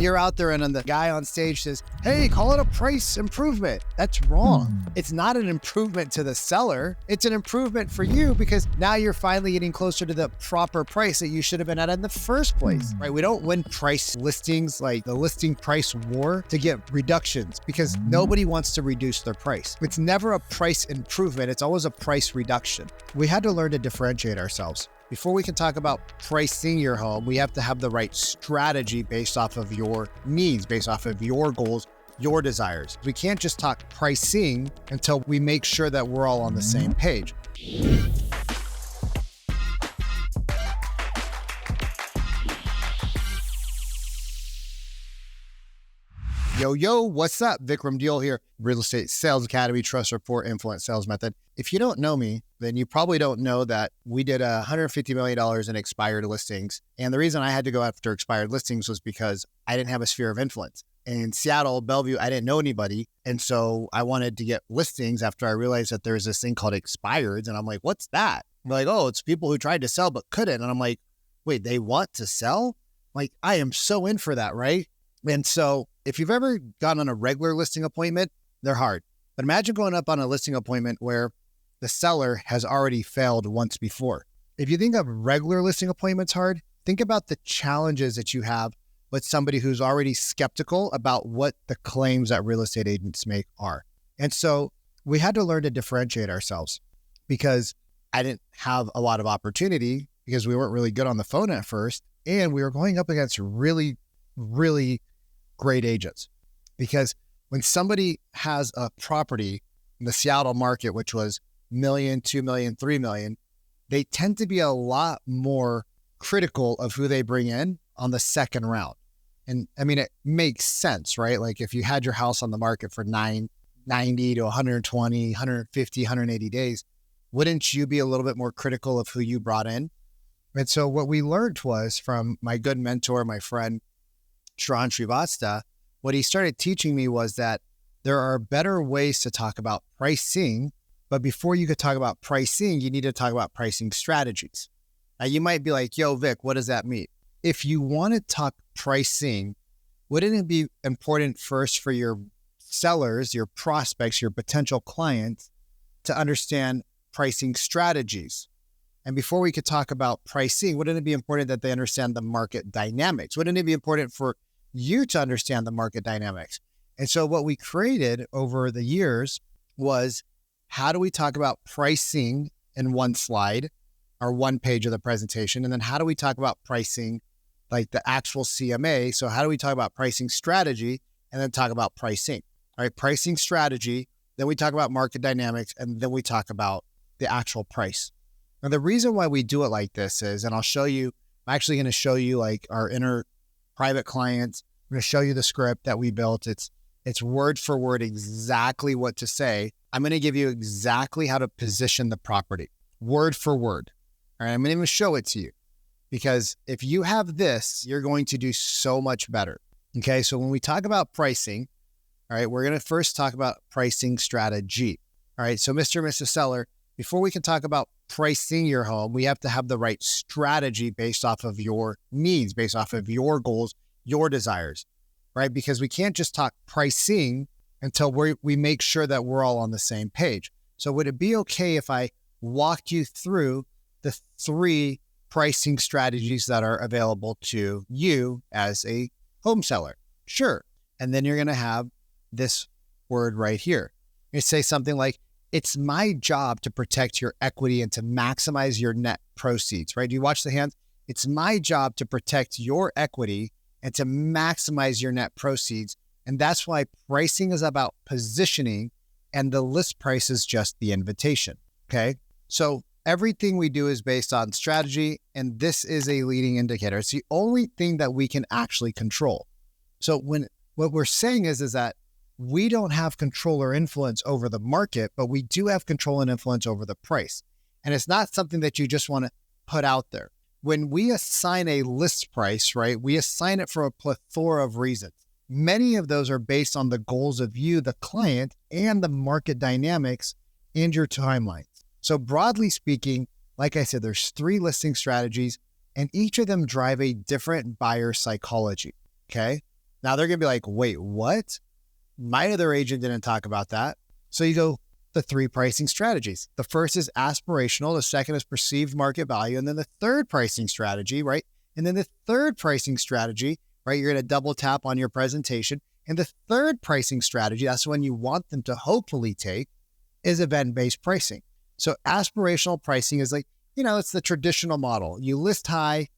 you're out there and then the guy on stage says, hey, call it a price improvement. That's wrong. It's not an improvement to the seller. It's an improvement for you because now you're finally getting closer to the proper price that you should have been at in the first place, right? We don't win price listings like the listing price war to get reductions because nobody wants to reduce their price. It's never a price improvement. It's always a price reduction. We had to learn to differentiate ourselves. Before we can talk about pricing your home, we have to have the right strategy based off of your needs, based off of your goals, your desires. We can't just talk pricing until we make sure that we're all on the same page. Yo, what's up? Vikram Deol here, Real Estate Sales Academy, Trust Report, Influence Sales Method. If you don't know me, then you probably don't know that we did $150 million in expired listings. And the reason I had to go after expired listings was because I didn't have a sphere of influence. In Seattle, Bellevue, I didn't know anybody. And so I wanted to get listings after I realized that there's this thing called expireds. And I'm like, what's that? They're like, oh, it's people who tried to sell but couldn't. And I'm like, wait, they want to sell? Like, I am so in for that, right? And so if you've ever gone on a regular listing appointment, they're hard. But imagine going up on a listing appointment where the seller has already failed once before. If you think of regular listing appointments hard, think about the challenges that you have with somebody who's already skeptical about what the claims that real estate agents make are. And so we had to learn to differentiate ourselves because I didn't have a lot of opportunity because we weren't really good on the phone at first. And we were going up against really great agents. Because when somebody has a property in the Seattle market, which was $1 million, $2 million, $3 million, they tend to be a lot more critical of who they bring in on the second round. And I mean, it makes sense, right? Like if you had your house on the market for 90 to 120, 150, 180 days, wouldn't you be a little bit more critical of who you brought in? And so what we learned was from my good mentor, my friend, Shran Srivastava, what he started teaching me was that there are better ways to talk about pricing, but before you could talk about pricing, you need to talk about pricing strategies. Now you might be like, yo, Vic, what does that mean? If you want to talk pricing, wouldn't it be important first for your sellers, your prospects, your potential clients to understand pricing strategies? And before we could talk about pricing, wouldn't it be important that they understand the market dynamics? Wouldn't it be important for you to understand the market dynamics? And so what we created over the years was, how do we talk about pricing in one slide or one page of the presentation? And then how do we talk about pricing, like the actual CMA? So how do we talk about pricing strategy and then talk about pricing? All right, pricing strategy, then we talk about market dynamics, and then we talk about the actual price. Now, the reason why we do it like this is, and I'll show you, I'm actually going to show you like our inner private clients. I'm going to show you the script that we built. It's word for word exactly what to say. I'm going to give you exactly how to position the property, word for word. All right, I'm going to even show it to you because if you have this, you're going to do so much better. Okay, so when we talk about pricing, all right, we're going to first talk about pricing strategy. All right, so Mr. and Mrs. Seller, before we can talk about pricing your home, we have to have the right strategy based off of your needs, based off of your goals, your desires, right? Because we can't just talk pricing until we make sure that we're all on the same page. So would it be okay if I walked you through the 3 pricing strategies that are available to you as a home seller? Sure. And then you're going to have this word right here. You say something like, it's my job to protect your equity and to maximize your net proceeds, right? Do you watch the hands? It's my job to protect your equity and to maximize your net proceeds. And that's why pricing is about positioning and the list price is just the invitation, okay? So everything we do is based on strategy, and this is a leading indicator. It's the only thing that we can actually control. So what we're saying is that we don't have control or influence over the market, but we do have control and influence over the price. And it's not something that you just want to put out there. When we assign a list price, right, we assign it for a plethora of reasons. Many of those are based on the goals of you, the client, and the market dynamics and your timeline. So broadly speaking, like I said, there's 3 listing strategies, and each of them drive a different buyer psychology, okay? Now they're going to be like, wait, what? My other agent didn't talk about that. So you go the 3 pricing strategies. The first is aspirational. The second is perceived market value. And then the third pricing strategy, right? And then the third pricing strategy, right? You're going to double tap on your presentation. And the third pricing strategy, that's the one you want them to hopefully take, is event-based pricing. So aspirational pricing is like, it's the traditional model. You list high,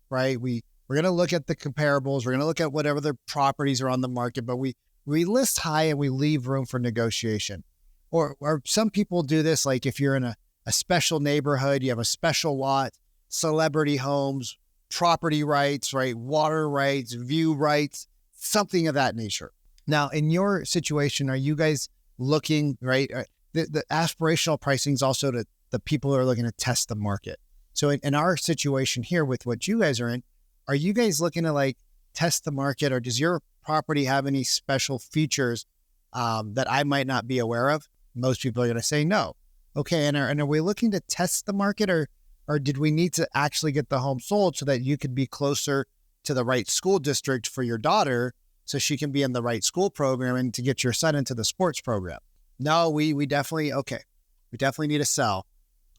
right? We're going to look at the comparables. We're going to look at whatever the properties are on the market, but we list high and we leave room for negotiation. Or some people do this, like if you're in a special neighborhood, you have a special lot, celebrity homes, property rights, right? Water rights, view rights, something of that nature. Now, in your situation, are you guys looking, right? The aspirational pricing is also the people who are looking to test the market. So in our situation here with what you guys are in, are you guys looking to like test the market, or does your property have any special features that I might not be aware of? Most people are going to say no. Okay, and are we looking to test the market, or did we need to actually get the home sold so that you could be closer to the right school district for your daughter so she can be in the right school program and to get your son into the sports program? No, we definitely need to sell.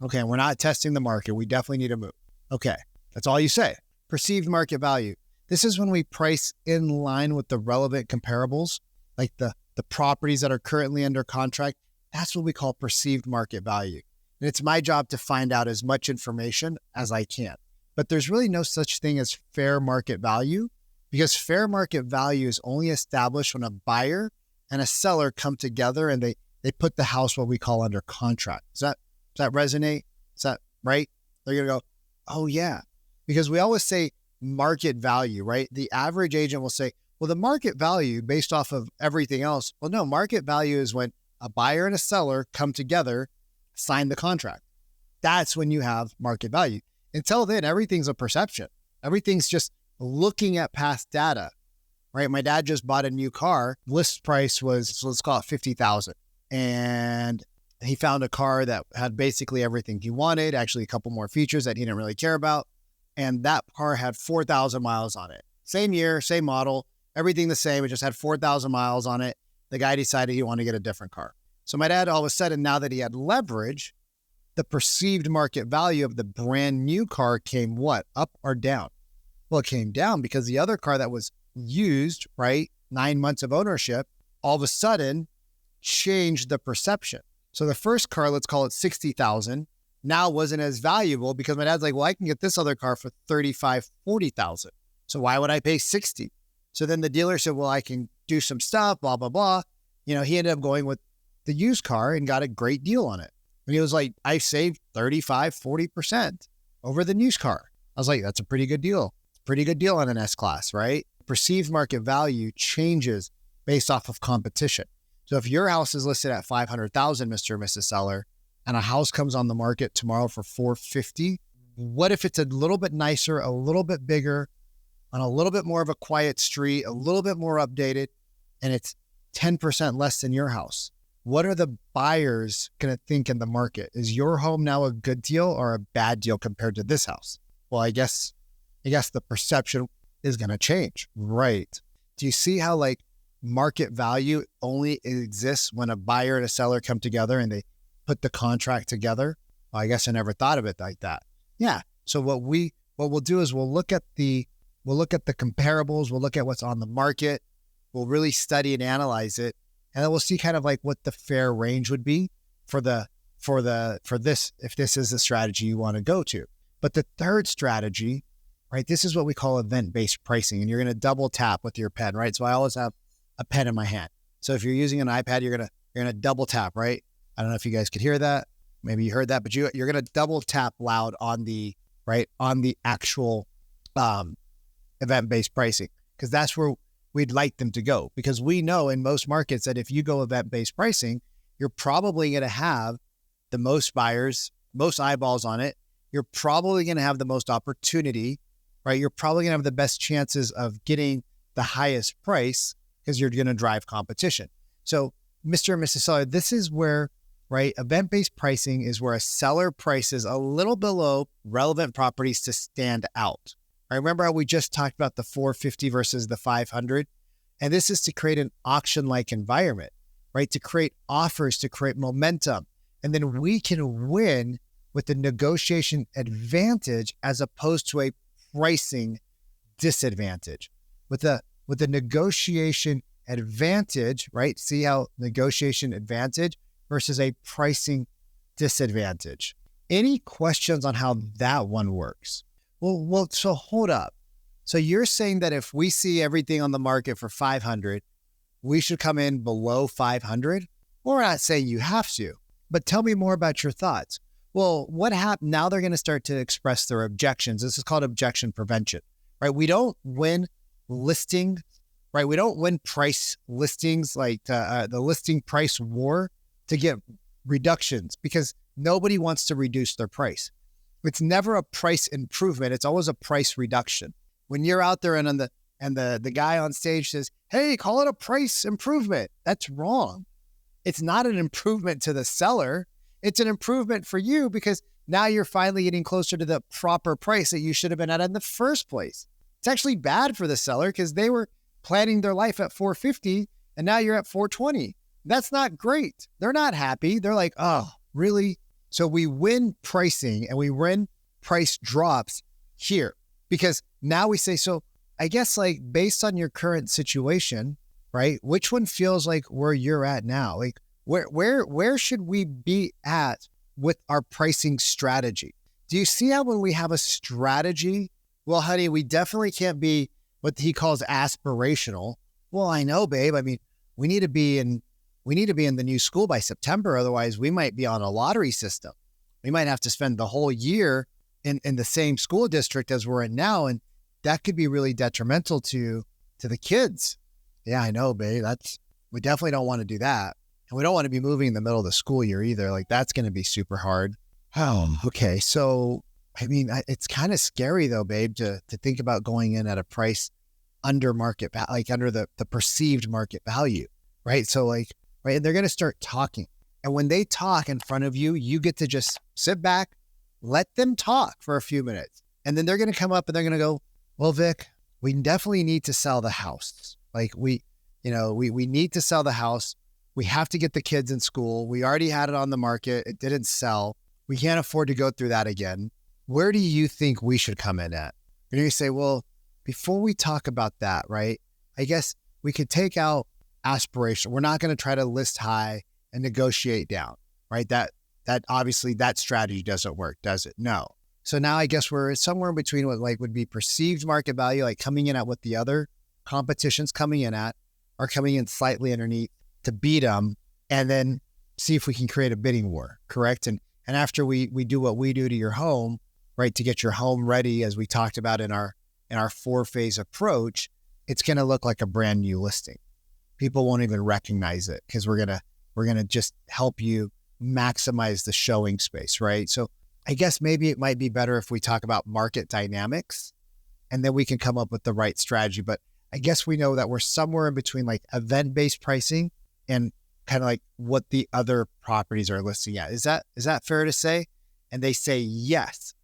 Okay, we're not testing the market. We definitely need to move. Okay, that's all you say. Perceived market value. This is when we price in line with the relevant comparables, like the properties that are currently under contract. That's what we call perceived market value. And it's my job to find out as much information as I can. But there's really no such thing as fair market value, because fair market value is only established when a buyer and a seller come together and they put the house what we call under contract. Does that resonate? Is that right? They're going to go, oh yeah. Because we always say market value, right? The average agent will say, well, the market value based off of everything else. Well, no, market value is when a buyer and a seller come together, sign the contract. That's when you have market value. Until then, everything's a perception. Everything's just looking at past data, right? My dad just bought a new car. List price was, let's call it $50,000. And he found a car that had basically everything he wanted, actually a couple more features that he didn't really care about. And that car had 4,000 miles on it. Same year, same model, everything the same. It just had 4,000 miles on it. The guy decided he wanted to get a different car. So my dad, all of a sudden, now that he had leverage, the perceived market value of the brand new car came what? Up or down? Well, it came down because the other car that was used, right, 9 months of ownership, all of a sudden changed the perception. So the first car, let's call it 60,000, now wasn't as valuable because my dad's like, well, I can get this other car for 35, 40,000. So why would I pay 60? So then the dealer said, well, I can do some stuff, blah, blah, blah. He ended up going with the used car and got a great deal on it. And he was like, I saved 35, 40% over the used car. I was like, that's a pretty good deal. Pretty good deal on an S-Class, right? Perceived market value changes based off of competition. So if your house is listed at 500,000, Mr. or Mrs. Seller, and a house comes on the market tomorrow for 450, what if it's a little bit nicer, a little bit bigger, on a little bit more of a quiet street, a little bit more updated, and it's 10% less than your house? What are the buyers going to think in the market? Is your home now a good deal or a bad deal compared to this house? Well, I guess the perception is going to change, right? Do you see how like market value only exists when a buyer and a seller come together and they put the contract together? Well, I guess I never thought of it like that. Yeah. So what we'll do is we'll look at the comparables. We'll look at what's on the market. We'll really study and analyze it. And then we'll see kind of like what the fair range would be for this, if this is the strategy you want to go to. But the third strategy, right? This is what we call event-based pricing. And you're going to double tap with your pen, right? So I always have a pen in my hand. So if you're using an iPad, you're going to double tap, right? I don't know if you guys could hear that. Maybe you heard that, but you're going to double tap loud on the actual event-based pricing, because that's where we'd like them to go. Because we know in most markets that if you go event-based pricing, you're probably going to have the most buyers, most eyeballs on it. You're probably going to have the most opportunity, right? You're probably going to have the best chances of getting the highest price because you're going to drive competition. So Mr. and Mrs. Seller, this is where, right, event-based pricing is where a seller prices a little below relevant properties to stand out. I remember how we just talked about the 450 versus the 500. And this is to create an auction-like environment, right? To create offers, to create momentum. And then we can win with the negotiation advantage as opposed to a pricing disadvantage. With the negotiation advantage, right? See how negotiation advantage versus a pricing disadvantage. Any questions on how that one works? Well, so hold up. So you're saying that if we see everything on the market for 500, we should come in below 500? Well, we're not saying you have to, but tell me more about your thoughts. Well, what happened? Now they're going to start to express their objections. This is called objection prevention, right? We don't win listing, right? We don't win price listings like the listing price war to get reductions because nobody wants to reduce their price. It's never a price improvement. It's always a price reduction. When you're out there and the guy on stage says, hey, call it a price improvement. That's wrong. It's not an improvement to the seller. It's an improvement for you because now you're finally getting closer to the proper price that you should have been at in the first place. It's actually bad for the seller because they were planning their life at 450 and now you're at 420. That's not great. They're not happy. They're like, oh, really? So we win pricing and we win price drops here because now we say, so I guess like based on your current situation, right? Which one feels like where you're at now? Like where should we be at with our pricing strategy? Do you see how when we have a strategy, well, honey, we definitely can't be what he calls aspirational. Well, I know, babe. I mean, we need to be in the new school by September. Otherwise we might be on a lottery system. We might have to spend the whole year in the same school district as we're in now. And that could be really detrimental to the kids. Yeah, I know, babe. We definitely don't want to do that. And we don't want to be moving in the middle of the school year either. Like that's going to be super hard. Oh, okay. So, I mean, it's kind of scary though, babe, to think about going in at a price under market, like under the perceived market value, right? So like, right. And they're going to start talking. And when they talk in front of you, you get to just sit back, let them talk for a few minutes. And then they're going to come up and they're going to go, well, Vic, we definitely need to sell the house. Like we need to sell the house. We have to get the kids in school. We already had it on the market. It didn't sell. We can't afford to go through that again. Where do you think we should come in at? And you say, well, before we talk about that, right? I guess we could take out aspiration. We're not going to try to list high and negotiate down, right? That obviously that strategy doesn't work, does it? No. So now I guess we're somewhere in between what like would be perceived market value, like coming in at what the other competition's coming in at, or coming in slightly underneath to beat them, and then see if we can create a bidding war, correct? And after we do what we do to your home, right, to get your home ready, as we talked about in our 4-phase approach, it's going to look like a brand new listing. People won't even recognize it because we're gonna just help you maximize the showing space, right? So I guess maybe it might be better if we talk about market dynamics, and then we can come up with the right strategy. But I guess we know that we're somewhere in between like event-based pricing and kind of like what the other properties are listing at. Is that fair to say? And they say yes.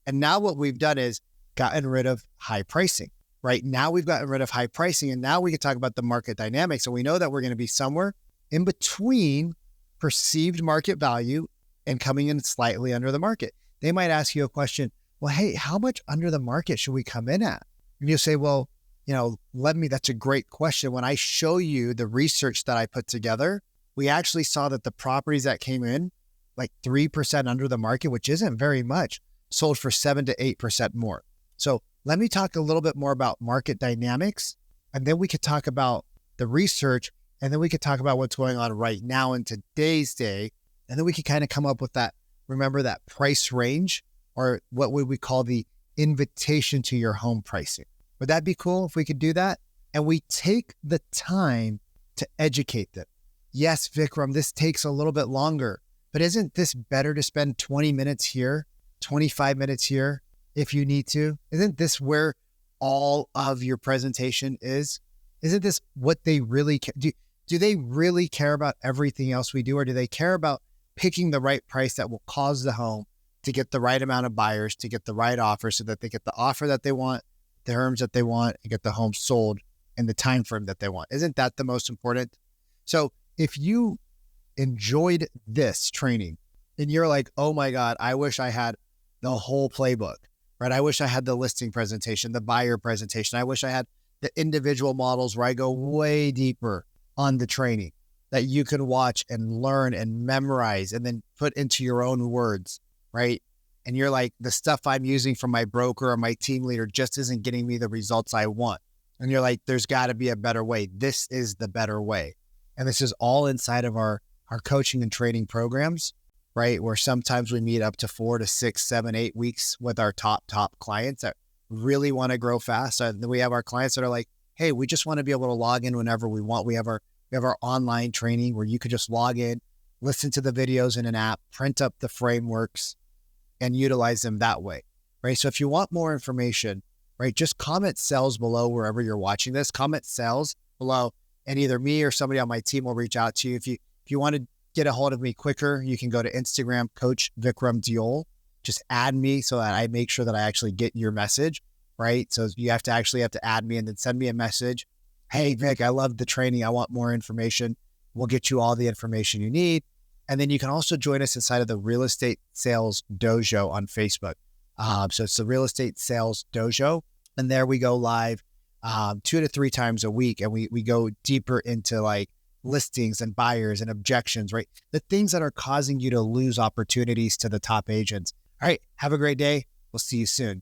And now what we've done is gotten rid of high pricing, right? Now we've gotten rid of high pricing, and now we can talk about the market dynamics. And we know that we're going to be somewhere in between perceived market value and coming in slightly under the market. They might ask you a question, well, hey, how much under the market should we come in at? And you'll say, well, that's a great question. When I show you the research that I put together, we actually saw that the properties that came in like 3% under the market, which isn't very much, sold for 7 to 8% more. So let me talk a little bit more about market dynamics, and then we could talk about the research, and then we could talk about what's going on right now in today's day. And then we could kind of come up with that, remember that price range, or what would we call the invitation to your home pricing. Would that be cool if we could do that? And we take the time to educate them. Yes, Vikram, this takes a little bit longer, but isn't this better to spend 20 minutes here, 25 minutes here if you need to? Isn't this where all of your presentation is? Isn't this what they really do? Do they really care about everything else we do, or do they care about picking the right price that will cause the home to get the right amount of buyers, to get the right offer so that they get the offer that they want, the terms that they want, and get the home sold in the time frame that they want. Isn't that the most important? So if you enjoyed this training and you're like, oh my God, I wish I had the whole playbook, right? I wish I had the listing presentation, the buyer presentation. I wish I had the individual models where I go way deeper on the training that you can watch and learn and memorize and then put into your own words, right? And you're like, the stuff I'm using from my broker or my team leader just isn't getting me the results I want. And you're like, there's got to be a better way. This is the better way. And this is all inside of our coaching and training programs, right? Where sometimes we meet up to 4 to 6, 7, 8 weeks with our top clients that really want to grow fast. And then we have our clients that are like, hey, we just want to be able to log in whenever we want. We have our online training where you could just log in, listen to the videos in an app, print up the frameworks, and utilize them that way, right? So if you want more information, right, just comment sales below wherever you're watching this. Comment sales below, and either me or somebody on my team will reach out to you. If you want to get a hold of me quicker, you can go to Instagram, Coach Vikram Diol. Just add me so that I make sure that I actually get your message, right? So you have to add me and then send me a message. Hey, Vic, I love the training. I want more information. We'll get you all the information you need. And then you can also join us inside of the Real Estate Sales Dojo on Facebook. So it's the Real Estate Sales Dojo. And there we go live 2 to 3 times a week. And we go deeper into like listings and buyers and objections, right? The things that are causing you to lose opportunities to the top agents. All right. Have a great day. We'll see you soon.